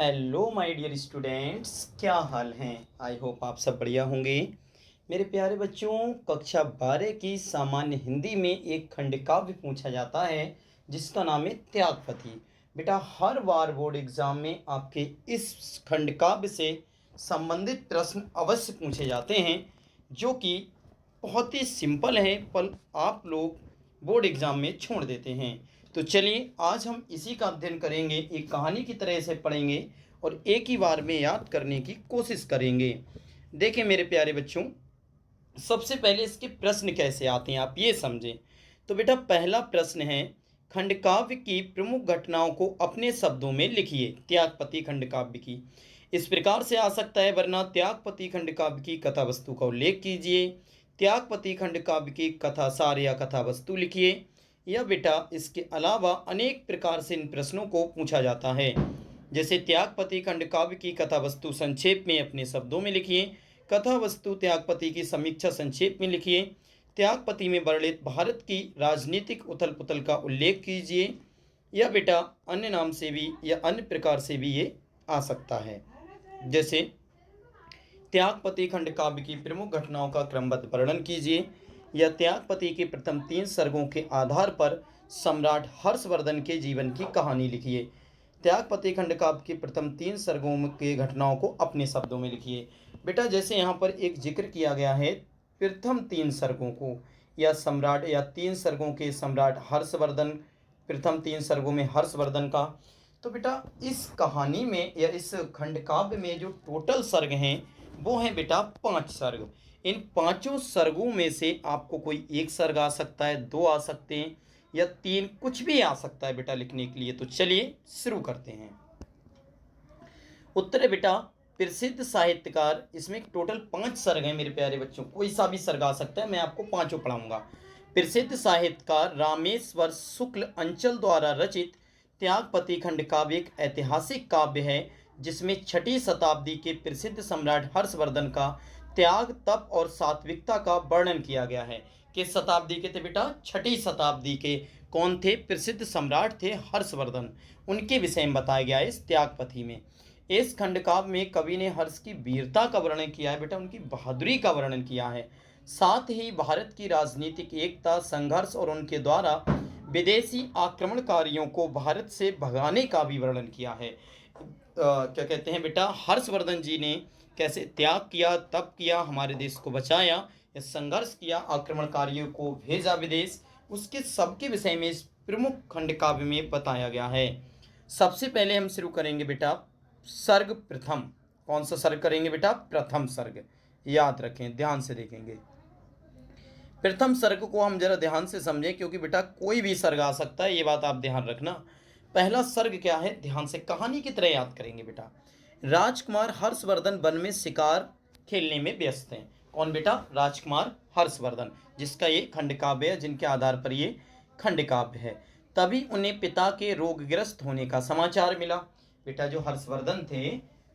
Hello my dear students, क्या हाल हैं। I hope आप सब बढ़िया होंगे। मेरे प्यारे बच्चों, कक्षा 12 की सामान्य हिंदी में एक खंडकाव्य पूछा जाता है जिसका नाम है त्यागपति। बेटा, हर बार बोर्ड एग्जाम में आपके इस खंडकाव्य से संबंधित प्रश्न अवश्य पूछे जाते हैं, जो कि बहुत ही सिंपल है पर आप लोग बोर्ड एग्जाम में छोड़ देते हैं। तो चलिए, आज हम इसी का अध्ययन करेंगे, एक कहानी की तरह से पढ़ेंगे और एक ही बार में याद करने की कोशिश करेंगे। देखें मेरे प्यारे बच्चों, सबसे पहले इसके प्रश्न कैसे आते हैं आप ये समझें। तो बेटा, पहला प्रश्न है, खंडकाव्य की प्रमुख घटनाओं को अपने शब्दों में लिखिए। त्यागपति खंडकाव्य की इस प्रकार से आ सकता है, वरना त्यागपति खंडकाव्य की कथा वस्तु का उल्लेख कीजिए, त्यागपति खंडकाव्य की कथा सार या कथा वस्तु लिखिए। या बेटा, इसके अलावा अनेक प्रकार से इन प्रश्नों को पूछा जाता है, जैसे त्यागपति खंडकाव्य की कथा वस्तु संक्षेप में अपने शब्दों में लिखिए, कथा वस्तु त्यागपति की समीक्षा संक्षेप में लिखिए, त्यागपति में वर्णित भारत की राजनीतिक उथल पुथल का उल्लेख कीजिए। या बेटा, अन्य नाम से भी या अन्य प्रकार से भी ये आ सकता है, जैसे त्यागपति खंडकाव्य की प्रमुख घटनाओं का क्रमबद्ध वर्णन कीजिए, या त्यागपति के प्रथम 3 सर्गों के आधार पर सम्राट हर्षवर्धन के जीवन की कहानी लिखिए। त्यागपति खंडकाव्य के प्रथम 3 सर्गों के घटनाओं को अपने शब्दों में लिखिए। बेटा, जैसे यहाँ पर एक जिक्र किया गया है प्रथम 3 सर्गों को, या सम्राट या 3 सर्गों के सम्राट हर्षवर्धन, प्रथम 3 सर्गों में हर्षवर्धन का। तो बेटा, इस कहानी में या इस खंडकाव्य में जो टोटल सर्ग हैं वो हैं बेटा 5 सर्ग। इन पांचों सर्गों में से आपको कोई एक सर्ग आ सकता है, 2 आ सकते हैं, या 3, कुछ भी आ सकता है बेटा लिखने के लिए। तो चलिए शुरू करते हैं। उत्तर है बेटा, प्रसिद्ध साहित्यकार, इसमें टोटल 5 सर्ग हैं मेरे प्यारे बच्चों, कोई सा भी सर्ग आ सकता है, मैं आपको पांचों पढ़ाऊंगा। प्रसिद्ध साहित्यकार रामेश्वर शुक्ल अंचल द्वारा रचित त्यागपति खंडकाव्य एक ऐतिहासिक काव्य है जिसमें 6ठी शताब्दी के प्रसिद्ध सम्राट हर्षवर्धन का त्याग, तप और सात्विकता का वर्णन किया गया है। किस शताब्दी के थे बेटा? 6ठी शताब्दी के। कौन थे? प्रसिद्ध सम्राट थे हर्षवर्धन, उनके विषय में बताया गया है इस त्यागपति में। इस खंडकाव्य में कवि ने हर्ष की वीरता का वर्णन किया है बेटा, उनकी बहादुरी का वर्णन किया है। साथ ही भारत की राजनीतिक एकता, संघर्ष और उनके द्वारा विदेशी आक्रमणकारियों को भारत से भगाने का भी वर्णन किया है। क्या कहते हैं बेटा, हर्षवर्धन जी ने कैसे त्याग किया, तप किया, हमारे देश को बचाया, या संघर्ष किया, आक्रमणकारियों को भेजा विदेश, उसके सबके विषय में इस प्रमुख खंडकाव्य में बताया गया है। सबसे पहले हम शुरू करेंगे बेटा सर्ग प्रथम। कौन सा सर्ग करेंगे बेटा? प्रथम सर्ग। याद रखें, ध्यान से देखेंगे। प्रथम सर्ग को हम जरा ध्यान से समझें, क्योंकि बेटा कोई भी सर्ग आ सकता है, ये बात आप ध्यान रखना। पहला सर्ग क्या है, ध्यान से कहानी की तरह याद करेंगे बेटा। राजकुमार हर्षवर्धन वन में शिकार खेलने में व्यस्त हैं। कौन बेटा? राजकुमार हर्षवर्धन, जिसका ये खंडकाव्य है, जिनके आधार पर ये खंडकाव्य है। तभी उन्हें पिता के रोगग्रस्त होने का समाचार मिला। बेटा, जो हर्षवर्धन थे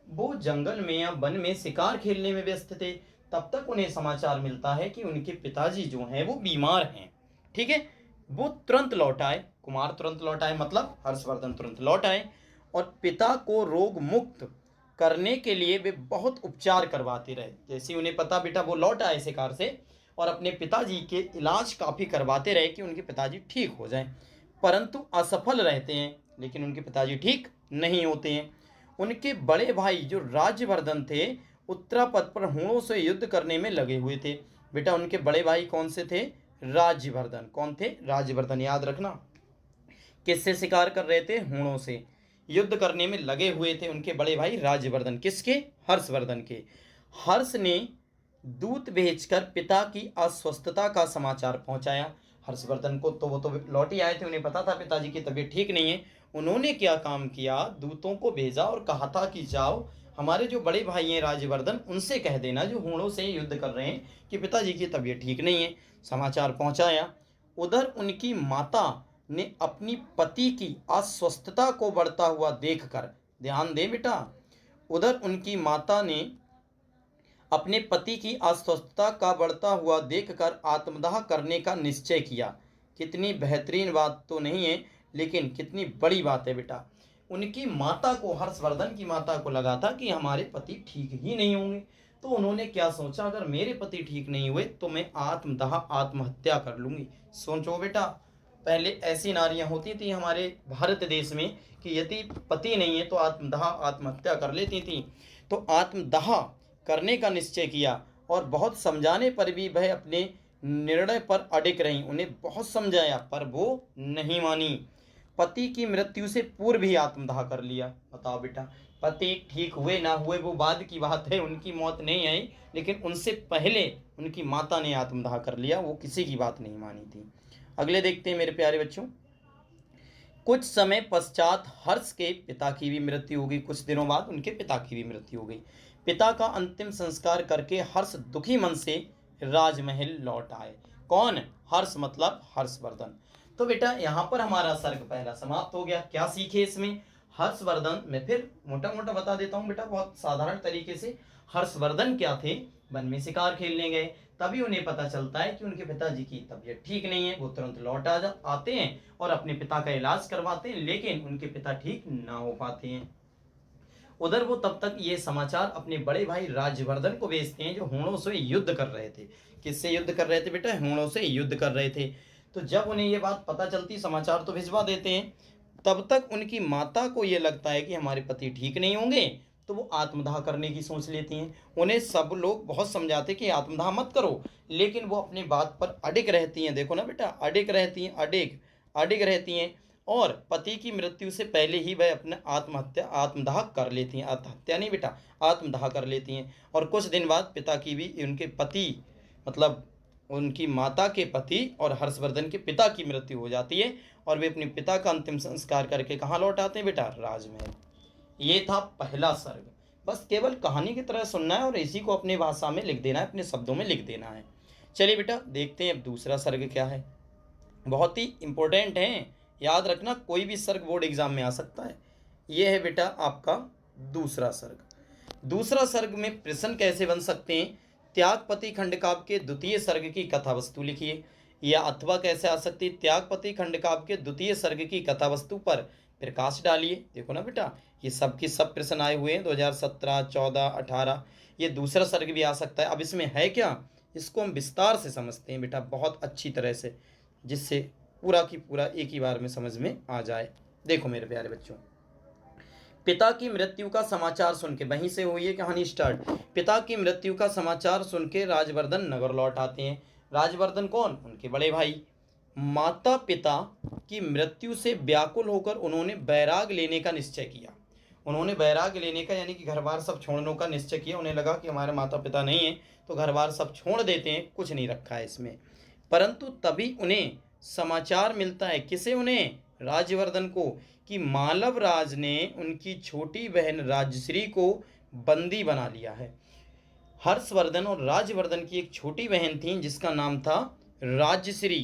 वो जंगल में या वन में शिकार खेलने में व्यस्त थे, तब तक उन्हें समाचार मिलता है कि उनके पिताजी जो हैं वो बीमार हैं। ठीक है, वो तुरंत लौट आए, कुमार तुरंत लौट आए, मतलब हर्षवर्धन तुरंत लौट आए, और पिता को रोग मुक्त करने के लिए वे बहुत उपचार करवाते रहे। जैसे उन्हें पता बेटा, वो लौट आए शिकार से और अपने पिताजी के इलाज काफ़ी करवाते रहे कि उनके पिताजी ठीक हो जाएं, परंतु असफल रहते हैं, लेकिन उनके पिताजी ठीक नहीं होते हैं। उनके बड़े भाई जो राज्यवर्धन थे, उत्तरापद पर हूणों से युद्ध करने में लगे हुए थे। बेटा, उनके बड़े भाई कौन से थे? राज्यवर्धन। कौन थे? राज्यवर्धन, याद रखना। किससे शिकार कर रहे थे? हूणों से युद्ध करने में लगे हुए थे उनके बड़े भाई राज्यवर्धन। किसके? हर्षवर्धन के। हर्ष ने दूत भेजकर पिता की अस्वस्थता का समाचार पहुंचाया। हर्षवर्धन को तो वो तो लौट ही आए थे, उन्हें पता था पिताजी की तबीयत ठीक नहीं है। उन्होंने क्या काम किया, दूतों को भेजा और कहा था कि जाओ हमारे जो बड़े भाई हैं राज्यवर्धन, उनसे कह देना जो हूणों से युद्ध कर रहे हैं कि पिताजी की तबीयत ठीक नहीं है। समाचार पहुंचाया। उधर उनकी माता ने अपनी पति की अस्वस्थता को बढ़ता हुआ देखकर, ध्यान दे बेटा, उधर उनकी माता ने अपने पति की अस्वस्थता का बढ़ता हुआ देखकर आत्मदाह करने का निश्चय किया। कितनी बेहतरीन बात तो नहीं है, लेकिन कितनी बड़ी बात है बेटा। उनकी माता को, हर्षवर्धन की माता को लगा था कि हमारे पति ठीक ही नहीं होंगे। तो उन्होंने क्या सोचा, अगर मेरे पति ठीक नहीं हुए तो मैं आत्मदाह, आत्महत्या कर लूंगी। सोचो बेटा, पहले ऐसी नारियां होती थी हमारे भारत देश में कि यदि पति नहीं है तो आत्मदाह, आत्महत्या कर लेती थी। तो आत्मदाह करने का निश्चय किया और बहुत समझाने पर भी वह अपने निर्णय पर अडिग रहीं। उन्हें बहुत समझाया पर वो नहीं मानी। पति की मृत्यु से पूर्व ही आत्मदाह कर लिया। बताओ बेटा, पति ठीक हुए ना हुए वो बाद की बात है, उनकी मौत नहीं आई, लेकिन उनसे पहले उनकी माता ने आत्मदाह कर लिया, वो किसी की बात नहीं मानी थी। अगले देखते हैं मेरे प्यारे बच्चों। कुछ समय पश्चात हर्ष के पिता की भी मृत्यु हो गई। कुछ दिनों बाद उनके पिता की भी मृत्यु हो गई। पिता का अंतिम संस्कार करके हर्ष दुखी मन से राजमहल लौट आए। कौन? हर्ष मतलब हर्षवर्धन। तो बेटा यहाँ पर हमारा सर्ग पहला समाप्त हो गया। क्या सीखे इसमें? हर्षवर्धन, मैं फिर मोटा मोटा बता देता हूँ बेटा बहुत साधारण तरीके से। हर्षवर्धन क्या थे? वन में शिकार खेलने गए, तभी उन्हें पता चलता है कि उनके पिताजी की तबीयत ठीक नहीं है। वो तुरंत लौट आते हैं और अपने पिता का इलाज करवाते हैं, लेकिन उनके पिता ठीक ना हो पाते हैं। उधर वो तब तक ये समाचार अपने बड़े भाई राजवर्धन को भेजते हैं, जो हूणों से युद्ध कर रहे थे। किससे युद्ध कर रहे थे बेटा? हूणों से युद्ध कर रहे थे। तो जब उन्हें ये बात पता चलती, समाचार तो भिजवा देते हैं, तब तक उनकी माता को ये लगता है कि हमारे पति ठीक नहीं होंगे, तो वो आत्मदाह करने की सोच लेती हैं। उन्हें सब लोग बहुत समझाते कि आत्मदाह मत करो, लेकिन वो अपनी बात पर अडिग रहती हैं। देखो ना बेटा, अडिग रहती हैं, अडिग रहती हैं। और पति की मृत्यु से पहले ही वह अपने आत्मदाह कर लेती हैं। आत्महत्या नहीं बेटा, आत्मदाह कर लेती हैं। और कुछ दिन बाद पिता की भी, उनके पति मतलब उनकी माता के पति और हर्षवर्धन के पिता की मृत्यु हो जाती है, और वे अपने पिता का अंतिम संस्कार करके कहाँ लौट आते हैं बेटा? राजमहल। ये था पहला सर्ग। बस केवल कहानी की तरह सुनना है और इसी को अपनी भाषा में लिख देना है, अपने शब्दों में लिख देना है। चलिए बेटा देखते हैं अब दूसरा सर्ग क्या है। बहुत ही इंपॉर्टेंट है, याद रखना, कोई भी सर्ग बोर्ड एग्जाम में आ सकता है। यह है बेटा आपका दूसरा सर्ग। दूसरा सर्ग में प्रश्न कैसे बन सकते हैं? त्यागपति खंडकाव्य के द्वितीय सर्ग की कथा वस्तु लिखिए। या अथवा कैसे आ सकती है? त्यागपति खंडकाव्य के द्वितीय सर्ग की कथा वस्तु पर प्रकाश डालिए। देखो ना बेटा, ये सब की सब प्रश्न आए हुए हैं 2017, 14, 18। ये दूसरा सर्ग भी आ सकता है। अब इसमें है क्या, इसको हम विस्तार से समझते हैं बेटा, बहुत अच्छी तरह से, जिससे पूरा की पूरा एक ही बार में समझ में आ जाए। देखो मेरे प्यारे बच्चों, पिता की मृत्यु का समाचार सुन के, वहीं से हुई है कहानी स्टार्ट। पिता की मृत्यु का समाचार सुन के राजवर्धन नगर लौट आते हैं। राजवर्धन कौन? उनके बड़े भाई। माता पिता की मृत्यु से व्याकुल होकर उन्होंने बैराग लेने का निश्चय किया। उन्होंने बैराग लेने का यानी कि घर बार सब छोड़ने का निश्चय किया। उन्हें लगा कि हमारे माता पिता नहीं है तो घर बार सब छोड़ देते हैं, कुछ नहीं रखा है इसमें। परंतु तभी उन्हें समाचार मिलता है, किसे? उन्हें, राजवर्धन को, कि मालव राज ने उनकी छोटी बहन राजश्री को बंदी बना लिया है। हर्षवर्धन और राजवर्धन की एक छोटी बहन थी जिसका नाम था राजश्री।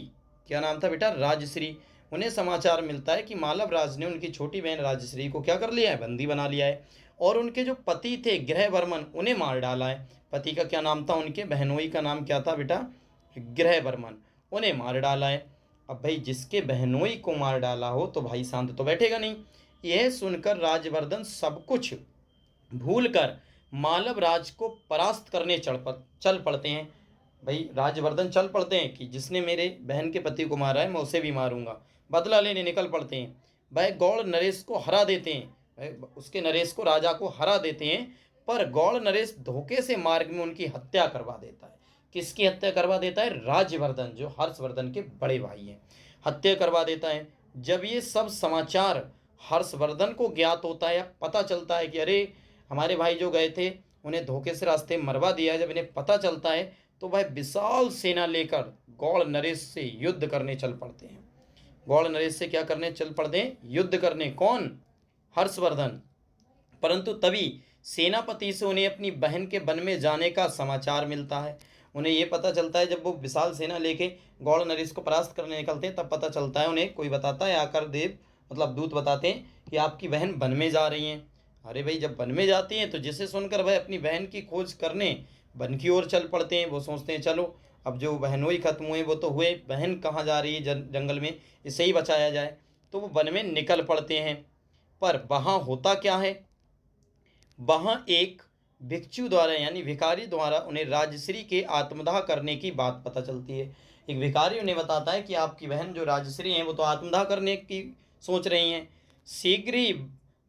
क्या नाम था बेटा? राजश्री। उन्हें समाचार मिलता है कि मालव राज ने उनकी छोटी बहन राजश्री को क्या कर लिया है? बंदी बना लिया है। और उनके जो पति थे गृहवर्मन, उन्हें मार डाला है। पति का क्या नाम था? उनके बहनोई का नाम क्या था बेटा? गृहवर्मन। उन्हें मार डाला है। अब भाई जिसके बहनोई को मार डाला हो तो भाई शांत तो बैठेगा नहीं। यह सुनकर राजवर्धन सब कुछ भूलकर मालव राज को परास्त करने चल पड़ते हैं। भाई राजवर्धन चल पड़ते हैं कि जिसने मेरे बहन के पति को मारा है मैं उसे भी मारूंगा, बदला लेने निकल पड़ते हैं। भाई गौड़ नरेश को हरा देते हैं, भाई उसके नरेश को, राजा को हरा देते हैं। पर गौड़ नरेश धोखे से मार्ग में उनकी हत्या करवा देता है। किसकी हत्या करवा देता है? राजवर्धन, जो हर्षवर्धन के बड़े भाई हैं, हत्या करवा देता है। जब ये सब समाचार हर्षवर्धन को ज्ञात होता है या पता चलता है कि अरे हमारे भाई जो गए थे उन्हें धोखे से रास्ते मरवा दिया, जब इन्हें पता चलता है तो वह विशाल सेना लेकर गौड़ नरेश से युद्ध करने चल पड़ते हैं। गौड़ नरेश से क्या करने चल पड़ते हैं? युद्ध करने। कौन? हर्षवर्धन। परंतु तभी सेनापति से उन्हें अपनी बहन के वन में जाने का समाचार मिलता है। उन्हें ये पता चलता है, जब वो विशाल सेना लेके गौड़ नरेश को परास्त करने निकलते हैं तब पता चलता है उन्हें, कोई बताता है आकर, देव मतलब दूत बताते हैं कि आपकी बहन वन में जा रही हैं। अरे भाई जब वन में जाती हैं तो जिसे सुनकर वह अपनी बहन की खोज करने वन की ओर चल पड़ते हैं। वो सोचते हैं चलो अब जो बहनोई खत्म हुए वो तो हुए, बहन कहाँ जा रही है जंगल में, इसे ही बचाया जाए। तो वो वन में निकल पड़ते हैं। पर वहाँ होता क्या है, वहाँ एक भिक्षु द्वारा यानी भिखारी द्वारा उन्हें राजश्री के आत्मदाह करने की बात पता चलती है। एक भिखारी उन्हें बताता है कि आपकी बहन जो राजश्री हैं वो तो आत्मदाह करने की सोच रही हैं। शीघ्र ही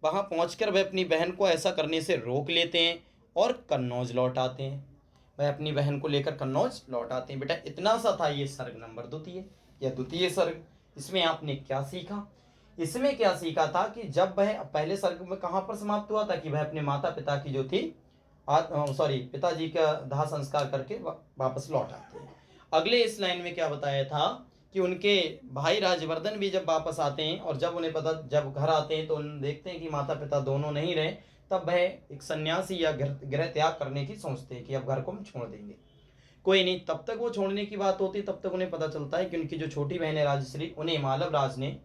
वहाँ पहुंचकर वह अपनी बहन को ऐसा करने से रोक लेते हैं और कन्नौज लौट आते हैं। वह अपनी बहन को लेकर कन्नौज लौट आते हैं। बेटा इतना सा था ये सर्ग नंबर द्वितीय या द्वितीय सर्ग। इसमें आपने क्या सीखा? इसमें क्या सीखा था कि जब वह पहले सर्ग में कहाँ पर समाप्त हुआ था कि वह अपने माता पिता की जो थी पिताजी का दाह संस्कार करके वापस लौट आते हैं। अगले इस लाइन में क्या बताया था कि उनके भाई राजवर्धन भी जब वापस आते हैं और जब उन्हें पता जब घर आते हैं तो देखते हैं कि माता पिता दोनों नहीं रहे, तब वह एक सन्यासी या गृह त्याग करने की सोचते हैं कि अब घर को हम छोड़ देंगे। कोई नहीं, तब तक वो छोड़ने की बात होती, तब तक उन्हें पता चलता है कि उनकी जो छोटी बहन है राजश्री, उन्हें मालव राज ने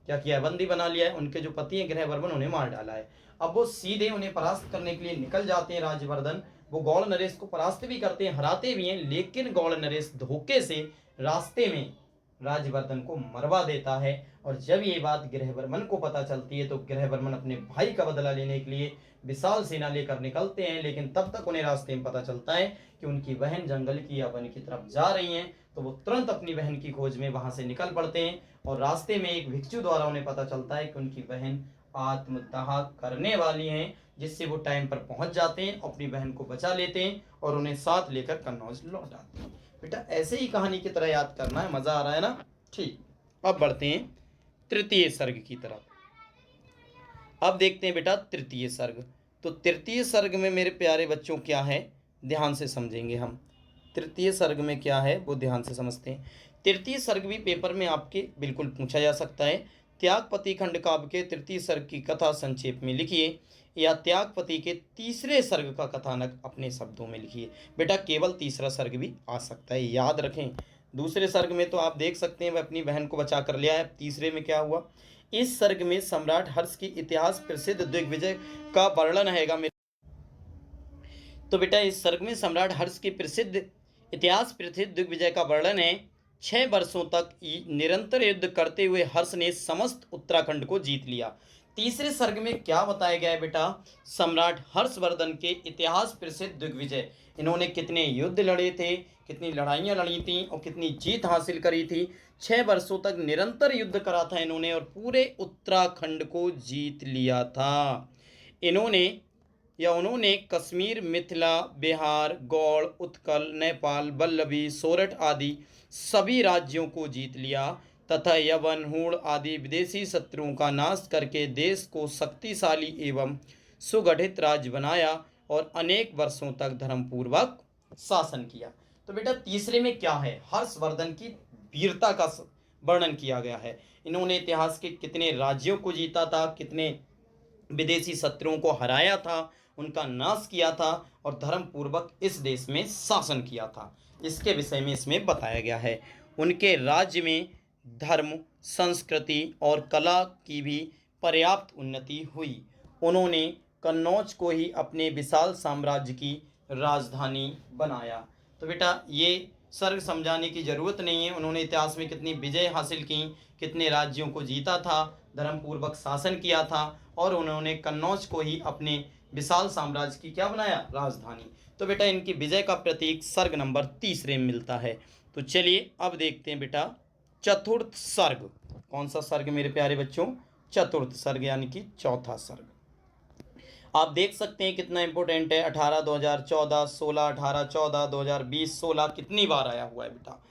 क्या किया, बंदी बना लिया है। उनके जो पति हैं गृहवर्मन, उन्हें मार डाला है। अब वो सीधे उन्हें परास्त करने के लिए निकल जाते हैं राजवर्धन। वो गौड़ नरेश को परास्त भी करते हैं, हराते भी हैं, लेकिन गौड़ नरेश धोखे से रास्ते में राजवर्धन को मरवा देता है। और जब ये बात गृहवर्मन को पता चलती है तो गृहवर्मन अपने भाई का बदला लेने के लिए विशाल सेना लेकर निकलते हैं। लेकिन तब तक उन्हें रास्ते में पता चलता है कि उनकी बहन जंगल की या वन की तरफ जा रही हैं, तो वो तुरंत अपनी बहन की खोज में वहां से निकल पड़ते हैं। और रास्ते में एक भिक्षु द्वारा उन्हें पता चलता है कि उनकी बहन आत्मदाह करने वाली हैं, जिससे वो टाइम पर पहुंच जाते हैं, अपनी बहन को बचा लेते हैं और उन्हें साथ लेकर कन्नौज लौट आते हैं। बेटा ऐसे ही कहानी की तरह याद करना है, मजा आ रहा है ना? ठीक, अब बढ़ते हैं तृतीय सर्ग की तरफ। अब देखते हैं बेटा तृतीय सर्ग। तो तृतीय सर्ग में मेरे प्यारे बच्चों क्या है, ध्यान से समझेंगे हम। तृतीय सर्ग में क्या है वो ध्यान से समझते हैं। तृतीय सर्ग भी पेपर में आपके बिल्कुल पूछा जा सकता है। त्यागपति खंड काव्य के तृतीय सर्ग की कथा संक्षेप में लिखिए, या त्यागपति के तीसरे सर्ग का कथानक अपने शब्दों में लिखिए। बेटा केवल तीसरा सर्ग भी आ सकता है, याद रखें। दूसरे सर्ग में तो आप देख सकते हैं वह अपनी बहन को बचा कर लिया है। तीसरे में क्या हुआ? इस सर्ग में सम्राट हर्ष की इतिहास प्रसिद्ध दिग्विजय का वर्णन हैगा। तो बेटा इस सर्ग में सम्राट हर्ष की प्रसिद्ध इतिहास प्रसिद्ध दिग्विजय का वर्णन है। 6 वर्षों तक निरंतर युद्ध करते हुए हर्ष ने समस्त उत्तराखंड को जीत लिया। तीसरे सर्ग में क्या बताया गया है बेटा? सम्राट हर्षवर्धन के इतिहास प्रसिद्ध दिग्विजय, इन्होंने कितने युद्ध लड़े थे, कितनी लड़ाइयाँ लड़ी थी और कितनी जीत हासिल करी थी। 6 वर्षों तक निरंतर युद्ध करा था इन्होंने और पूरे उत्तराखंड को जीत लिया था। उन्होंने कश्मीर, मिथिला, बिहार, गौड़, उत्कल, नेपाल, वल्लभी, सोरठ आदि सभी राज्यों को जीत लिया तथा यवन, हूण आदि विदेशी शत्रुओं का नाश करके देश को शक्तिशाली एवं सुगठित राज्य बनाया और अनेक वर्षों तक धर्मपूर्वक शासन किया। तो बेटा तीसरे में क्या है? हर्षवर्धन की वीरता का वर्णन किया गया है। इन्होंने इतिहास के कितने राज्यों को जीता था, कितने विदेशी शत्रुओं को हराया था, उनका नाश किया था और धर्मपूर्वक इस देश में शासन किया था, इसके विषय में इसमें बताया गया है। उनके राज्य में धर्म, संस्कृति और कला की भी पर्याप्त उन्नति हुई। उन्होंने कन्नौज को ही अपने विशाल साम्राज्य की राजधानी बनाया। तो बेटा ये सर्ग समझाने की ज़रूरत नहीं है। उन्होंने इतिहास में कितनी विजय हासिल की, कितने राज्यों को जीता था, धर्मपूर्वक शासन किया था और उन्होंने कन्नौज को ही अपने विशाल साम्राज्य की क्या बनाया? राजधानी। तो बेटा इनकी विजय का प्रतीक सर्ग नंबर तीसरे में मिलता है। तो चलिए अब देखते हैं बेटा चतुर्थ सर्ग। कौन सा सर्ग मेरे प्यारे बच्चों? चतुर्थ सर्ग यानी कि चौथा सर्ग। आप देख सकते हैं कितना इंपॉर्टेंट है। 18 2014, 16 18 14, 2020 16 कितनी बार आया हुआ है बेटा।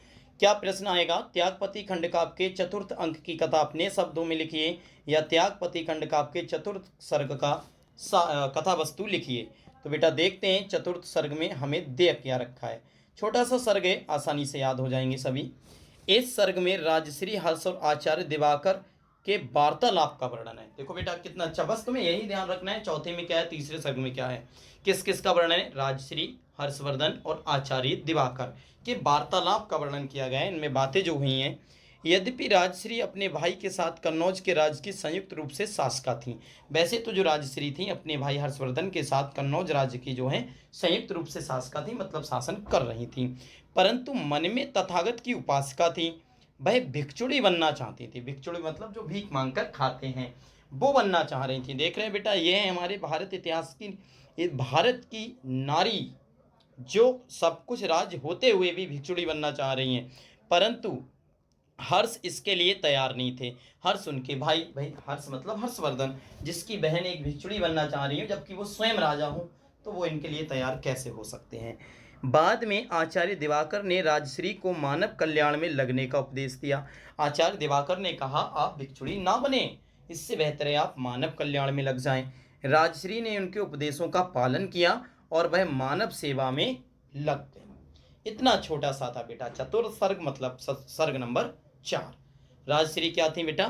क्या प्रश्न आएगा? त्यागपति खंड काव्य के चतुर्थ अंक की कथा अपने शब्दों में लिखिए या त्यागपति खंड काव्य के चतुर्थ सर्ग का कथा वस्तु लिखिए। तो बेटा देखते हैं चतुर्थ सर्ग में हमें दे क्या रखा है। छोटा सा सर्ग है, आसानी से याद हो जाएंगे सभी। इस सर्ग में राजश्री हर्ष और आचार्य दिवाकर के वार्तालाप का वर्णन है। देखो बेटा कितना अच्छा, बस तुम्हें यही ध्यान रखना है चौथे में क्या है, तीसरे सर्ग में क्या है, किस किस का वर्णन है। राजश्री, हर्षवर्धन और आचार्य दिवाकर के वार्तालाप का वर्णन किया गया है। इनमें बातें जो हुई हैं। यद्यपि राजश्री अपने भाई के साथ कन्नौज के राज्य की संयुक्त रूप से शासका थी। वैसे तो जो राजश्री थी अपने भाई हर्षवर्धन के साथ कन्नौज राज्य की जो है संयुक्त रूप से शासका थी, मतलब शासन कर रही थी, परंतु मन में तथागत की उपासका थी। वह भिक्षुड़ी बनना चाहती थी। भिक्षुड़ी मतलब जो भीख मांगकर खाते हैं। वो बनना चाह रही थी। देख रहे हैं बेटा, ये है हमारे भारत इतिहास की, ये भारत की नारी जो सब कुछ राज होते हुए भी भिक्षुणी बनना चाह रही हैं, परंतु हर्ष इसके लिए तैयार नहीं थे। हर्ष उनके भाई, भाई हर्ष मतलब हर्षवर्धन, जिसकी बहन एक भिक्षुणी बनना चाह रही है जबकि वो स्वयं राजा हो, तो वो इनके लिए तैयार कैसे हो सकते हैं। बाद में आचार्य दिवाकर ने राजश्री को मानव कल्याण में लगने का उपदेश दिया। आचार्य दिवाकर ने कहा, आप भिक्षुणी ना बने, इससे बेहतर है आप मानव कल्याण में लग जाएं। राजश्री ने उनके उपदेशों का पालन किया और वह मानव सेवा में लग गई। इतना छोटा सा था बेटा चतुर्थ सर्ग, मतलब सर्ग नंबर 4। राजश्री क्या थी बेटा,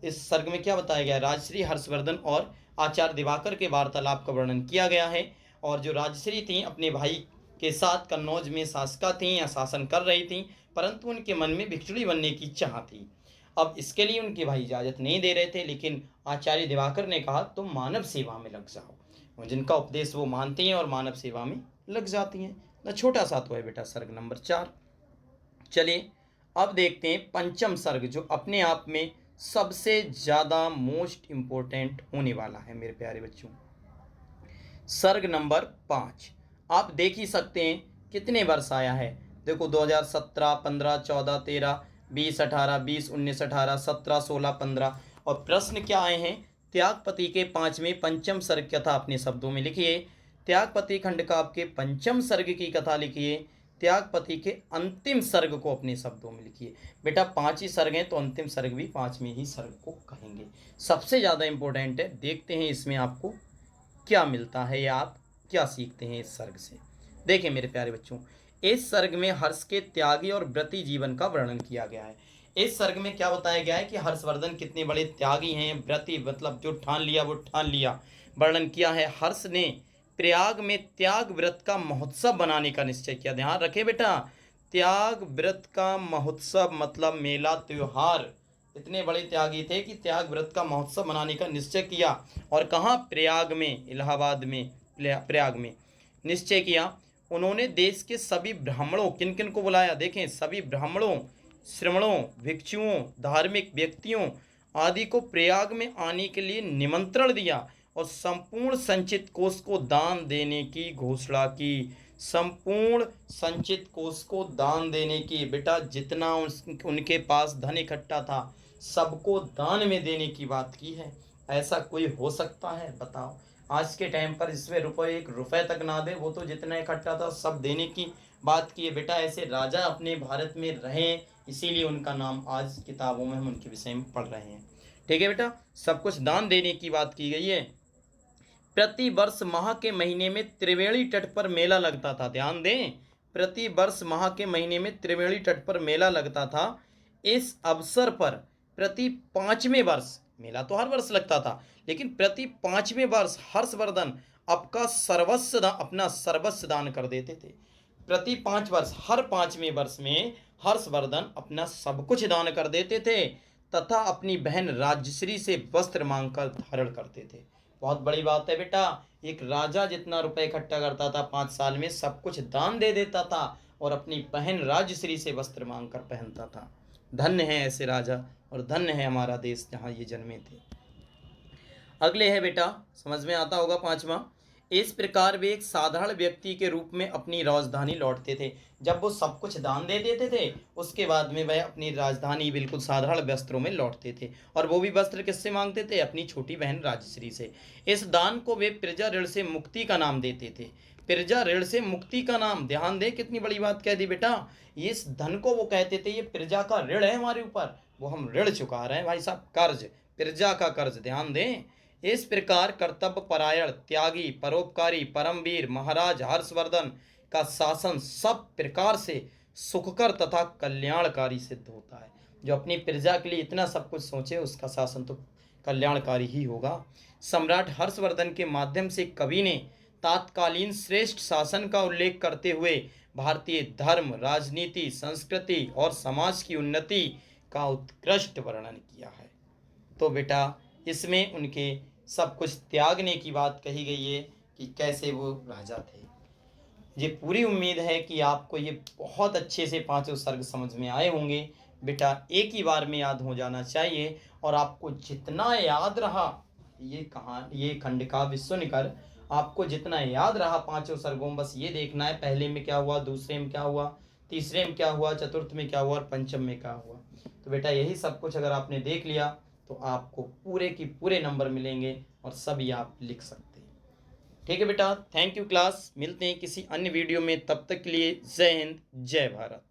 इस सर्ग में क्या बताया गया, राजश्री हर्षवर्धन और आचार्य दिवाकर के वार्तालाप का वर्णन किया गया है। और जो राजश्री थी अपने भाई के साथ कन्नौज में शासका थी या शासन कर रही थी, परंतु उनके मन में भिक्षुणी बनने की चाह थी। अब इसके लिए उनके भाई इजाज़त नहीं दे रहे थे, लेकिन आचार्य दिवाकर ने कहा तुम मानव सेवा में लग जाओ। जिनका उपदेश वो मानती हैं और मानव सेवा में लग जाती हैं। ना छोटा सा तो है बेटा सर्ग नंबर 4। चलिए अब देखते हैं पंचम सर्ग, जो अपने आप में सबसे ज़्यादा मोस्ट इम्पोर्टेंट होने वाला है मेरे प्यारे बच्चों। सर्ग नंबर 5 आप देख ही सकते हैं कितने वर्ष आया है। देखो 2017, 15, 14, 13, 20, 18, 20, 19, 18, 17, 16, 15। और प्रश्न क्या आए हैं, त्यागपति के 5वें पंचम सर्ग कथा अपने शब्दों में लिखिए। त्यागपति खंड का आपके पंचम सर्ग की कथा लिखिए। त्यागपति के अंतिम सर्ग को अपने शब्दों में लिखिए। बेटा 5 ही सर्ग हैं तो अंतिम सर्ग भी 5वें ही सर्ग को कहेंगे। सबसे ज़्यादा इंपॉर्टेंट है, देखते हैं इसमें आपको क्या मिलता है या आप क्या सीखते हैं इस सर्ग से। देखिए मेरे प्यारे बच्चों, इस सर्ग में हर्ष के त्यागी और व्रती जीवन का वर्णन किया गया है। इस सर्ग में क्या बताया गया है कि हर्षवर्धन कितने बड़े त्यागी हैं, व्रती मतलब जो ठान लिया वो ठान लिया, वर्णन किया है। हर्ष ने प्रयाग में त्याग व्रत का महोत्सव बनाने का निश्चय किया। ध्यान रखे बेटा, त्याग व्रत का महोत्सव मतलब मेला त्योहार। इतने बड़े त्यागी थे कि त्याग व्रत का महोत्सव मनाने का निश्चय किया। और कहाँ, प्रयाग में, इलाहाबाद में, प्रयाग में निश्चय किया। उन्होंने देश के सभी ब्राह्मणों, किन किन को बुलाया, देखें, सभी ब्राह्मणों, श्रमणों, भिक्षुओं, धार्मिक व्यक्तियों आदि को प्रयाग में आने के लिए निमंत्रण दिया और संपूर्ण संचित कोष को दान देने की घोषणा की। संपूर्ण संचित कोष को दान देने की, बेटा जितना उनके पास धन इकट्ठा था सबको दान में देने की बात की है। ऐसा कोई हो सकता है बताओ। आज के टाइम पर इसमें रुपये, 1 रुपये तक ना दे, वो तो जितना इकट्ठा था सब देने की बात की है। बेटा ऐसे राजा अपने भारत में रहे, इसीलिए उनका नाम आज किताबों में हम उनके विषय में पढ़ रहे हैं। ठीक है बेटा, सब कुछ दान देने की बात की गई है। प्रति वर्ष माह के महीने में त्रिवेणी तट पर मेला लगता था। ध्यान दें, प्रति वर्ष माह के महीने में त्रिवेणी तट पर मेला लगता था। इस अवसर पर प्रति 5वें वर्ष, मेला तो हर वर्ष लगता था, लेकिन प्रति 5वें वर्ष हर्षवर्धन अपना सर्वस्व दान कर देते थे। प्रति 5 वर्ष, हर 5वें वर्ष में हर्षवर्धन अपना सब कुछ दान कर देते थे तथा अपनी बहन राजश्री से वस्त्र मांगकर धारण करते थे। बहुत बड़ी बात है बेटा, एक राजा जितना रुपए इकट्ठा करता था 5 साल में, सब कुछ दान दे देता था और अपनी बहन राजश्री से वस्त्र मांग कर पहनता था। धन्य है ऐसे राजा और धन्य है हमारा देश जहाँ ये जन्मे थे। अगले है बेटा, समझ में आता होगा 5वां। इस प्रकार वे एक साधारण व्यक्ति के रूप में अपनी राजधानी लौटते थे। जब वो सब कुछ दान दे देते थे उसके बाद में वह अपनी राजधानी बिल्कुल साधारण वस्त्रों में लौटते थे। और वो भी वस्त्र किससे मांगते थे, अपनी छोटी बहन राजश्री से। इस दान को वे प्रजा ऋण से मुक्ति का नाम देते थे। प्रजा ऋण से मुक्ति का नाम, ध्यान दे कितनी बड़ी बात कह दी बेटा। इस धन को वो कहते थे ये प्रजा का ऋण है हमारे ऊपर, वो हम ऋण चुका रहे हैं भाई साहब, कर्ज, प्रजा का कर्ज। ध्यान दें, इस प्रकार कर्तव्य परायण, त्यागी, परोपकारी, परमवीर महाराज हर्षवर्धन का शासन सब प्रकार से सुखकर तथा कल्याणकारी सिद्ध होता है। जो अपनी प्रजा के लिए इतना सब कुछ सोचे उसका शासन तो कल्याणकारी ही होगा। सम्राट हर्षवर्धन के माध्यम से कवि ने तात्कालीन श्रेष्ठ शासन का उल्लेख करते हुए भारतीय धर्म, राजनीति, संस्कृति और समाज की उन्नति का उत्कृष्ट वर्णन किया है। तो बेटा इसमें उनके सब कुछ त्यागने की बात कही गई है कि कैसे वो राजा थे। ये पूरी उम्मीद है कि आपको ये बहुत अच्छे से 5 सर्ग समझ में आए होंगे। बेटा एक ही बार में याद हो जाना चाहिए और आपको जितना याद रहा ये खंडकाव्य सुनकर आपको जितना याद रहा पांचों सर्गों में, बस ये देखना है पहले में क्या हुआ, दूसरे में क्या हुआ, तीसरे में क्या हुआ, चतुर्थ में क्या हुआ और पंचम में क्या हुआ। तो बेटा यही सब कुछ अगर आपने देख लिया तो आपको पूरे की पूरे नंबर मिलेंगे और सभी आप लिख सकते हैं। ठीक है बेटा, थैंक यू क्लास, मिलते हैं किसी अन्य वीडियो में, तब तक के लिए जय हिंद जय भारत।